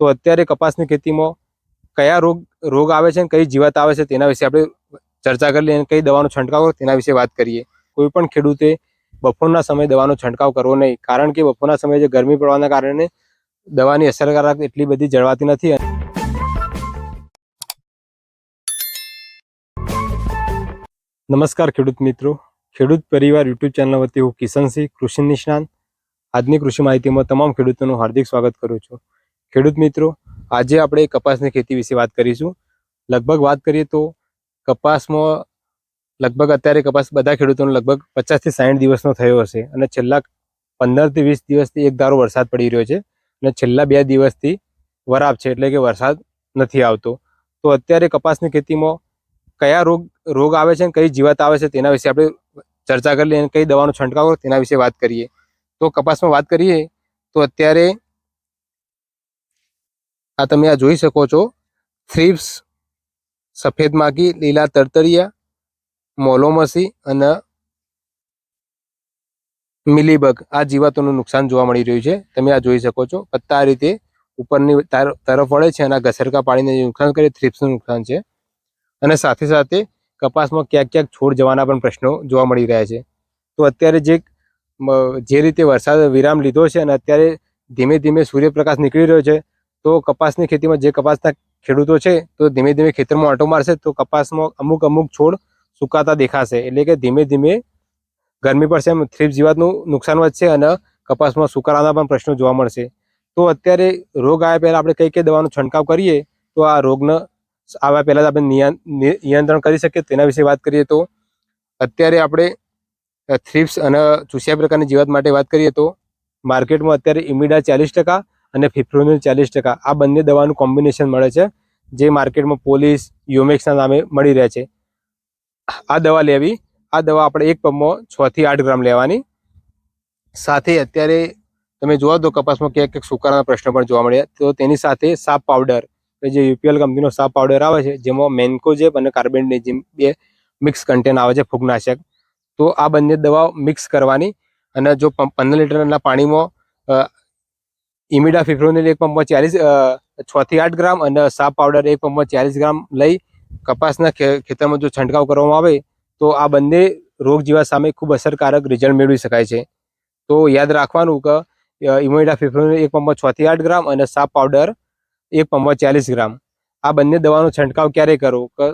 તો અત્યારે કપાસની ખેતીમાં કયા રોગ આવે છે અને કઈ જીવાત આવે છે તેના વિશે આપણે ચર્ચા કરી લઈએ અને કઈ દવાનો છંટકાવ તેના વિશે વાત કરીએ। કોઈ પણ ખેડૂતે બપોરના સમયે દવાનો છંટકાવ કરવો નહીં, કારણ કે બપોરના સમયે જે ગરમી પડવાના કારણે દવાની અસરકારક એટલી બધી જળવાતી નથી। નમસ્કાર ખેડૂત મિત્રો, ખેડૂત પરિવાર યુટ્યુબ ચેનલ વતી હું કિશનસિંહ, કૃષિ નિષ્ણાંત, આજની કૃષિ માહિતીમાં તમામ ખેડૂતોનું હાર્દિક સ્વાગત કરું છું। ખેડૂત મિત્રો, આજે આપણે કપાસની ખેતી વિશે વાત કરીશું। લગભગ વાત કરીએ તો કપાસમાં લગભગ અત્યારે કપાસ બધા ખેડૂતોનો લગભગ 50 થી 60 દિવસનો થયો હશે અને છેલ્લા 15 થી 20 દિવસથી એક ધારો વરસાદ પડી રહ્યો છે અને છેલ્લા 2 દિવસથી વરાપ છે, એટલે કે વરસાદ નથી આવતો। તો અત્યારે કપાસની ખેતીમાં કયા રોગ આવે છે અને કઈ જીવાત આવે છે તેના વિશે આપણે ચર્ચા કરી લઈએ અને કઈ દવાનો છંટકાવ તેના વિશે વાત કરીએ। તો કપાસમાં વાત કરીએ તો અત્યારે આ તમે આ જોઈ શકો છો, થ્રિપ્સ, સફેદ માખી, લીલા તરતરિયા, મોલોમસી અને મિલીબગ આ જીવાતોનું નુકસાન જોવા મળી રહ્યું છે। તમે આ જોઈ શકો છો, પત્તા આ રીતે ઉપરની તરફ વળે છે અને આ ઘસરકા પાડીને નુકસાન કરે, થ્રિપ્સનું નુકસાન છે। અને સાથે સાથે કપાસમાં ક્યાંક ક્યાંક છોડ જવાના પણ પ્રશ્નો જોવા મળી રહ્યા છે। તો અત્યારે જે રીતે વરસાદ વિરામ લીધો છે અને અત્યારે ધીમે ધીમે સૂર્યપ્રકાશ નીકળી રહ્યો છે, તો કપાસની ખેતીમાં જે કપાસના ખેડૂતો છે તો ધીમે ધીમે ખેતરમાં આંટો મારશે તો કપાસમાં અમુક છોડ સુકાતા દેખાશે, એટલે કે ધીમે ધીમે ગરમી પડશે એમ થ્રિપ્સ જીવાતનું નુકસાન વધશે અને કપાસમાં સુકારાના પણ પ્રશ્નો જોવા મળશે। તો અત્યારે રોગ આવ્યા પહેલા આપણે કઈ દવાનો છંટકાવ કરીએ તો આ રોગને આવ્યા પહેલા આપણે નિયંત્રણ કરી શકીએ તેના વિશે વાત કરીએ। તો અત્યારે આપણે થ્રિપ્સ અને ચૂસિયા પ્રકારની જીવાત માટે વાત કરીએ તો માર્કેટમાં અત્યારે ઇમિડા 40% અને ફિપ્રોનિલ 40% આ બંને દવાનું કોમ્બિનેશન મળે છે, જે માર્કેટમાં પોલીસ, યોમેક્સના નામે મળી રહે છે। આ દવા લેવી, આ દવા આપણે એક પંપમાં 6 થી 8 ગ્રામ લેવાની। સાથે અત્યારે તમે જોવા દો કપાસમાં ક્યાંક સુકારાના પ્રશ્નો પણ જોવા મળ્યા, તો તેની સાથે સાપ પાવડર, જે યુપીએલ કંપનીનો સાપ પાવડર આવે છે, જેમાં મેન્કોજેબ અને કાર્બેન્ડાઝિમ બે મિક્સ કન્ટેન આવે છે ફૂગનાશક, તો આ બંને દવા મિક્સ કરવાની અને જો 15 લીટરના પાણીમાં ઇમિડા ફિપ્રોનિલ એક પંપમાં 6 થી 8 ગ્રામ અને સાપ પાવડર એક પંપમાં 40 ગ્રામ લઈ કપાસના ખેતરમાં જો છંટકાવ કરવામાં આવે તો આ બંને રોગ જીવાત સામે ખૂબ અસરકારક રિઝલ્ટ મેળવી શકાય છે। તો યાદ રાખવાનું કે ઇમિડા ફિપ્રોનિલ એક પંપમાં 6 થી 8 ગ્રામ અને સાપ પાવડર એક પંપમાં 40 ગ્રામ આ બંને દવાનો છંટકાવ ક્યારે કરવો કે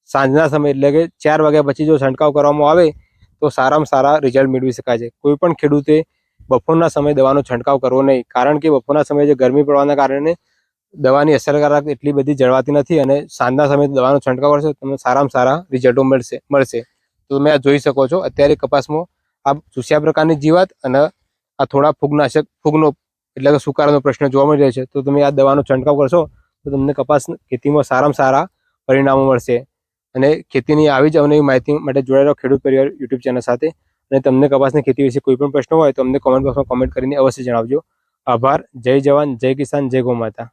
સાંજના સમય, એટલે કે 4 વાગ્યા પછી જો છંટકાવ કરવામાં આવે તો સારામાં સારા રિઝલ્ટ મેળવી શકાય છે। કોઈ પણ ખેડૂતે બપોરના સમયે દવાનો છંટકાવ કરવો નહીં, કારણ કે બપોરના સમયે જે ગરમી પડવાના કારણે દવાની અસરકારક એટલી બધી જળવાતી નથી અને સાંજના સમયે દવાનો છંટકાવ કરશો તમને સારામાં સારા રિઝલ્ટો મળશે। તો તમે આ જોઈ શકો છો, અત્યારે કપાસમાં આ ચૂસિયા પ્રકારની જીવાત અને આ થોડા ફૂગનો એટલે કે સુકારાનો પ્રશ્ન જોવા મળી રહ્યો છે। તો તમે આ દવાનો છંટકાવ કરશો તો તમને કપાસ ખેતીમાં સારામાં સારા પરિણામો મળશે। અને ખેતીની આવી જ અવનવી માહિતી માટે જોડાયેલો ખેડૂત પરિવાર યુટ્યુબ ચેનલ સાથે। અને તમને કપાસની ખેતી વિશે કોઈ પણ પ્રશ્ન હોય તો અમને કોમેન્ટ બોક્સમાં કોમેન્ટ કરીને અવશ્ય જણાવજો। આભાર। જય જવાન, જય કિસાન, જય ગૌ માતા।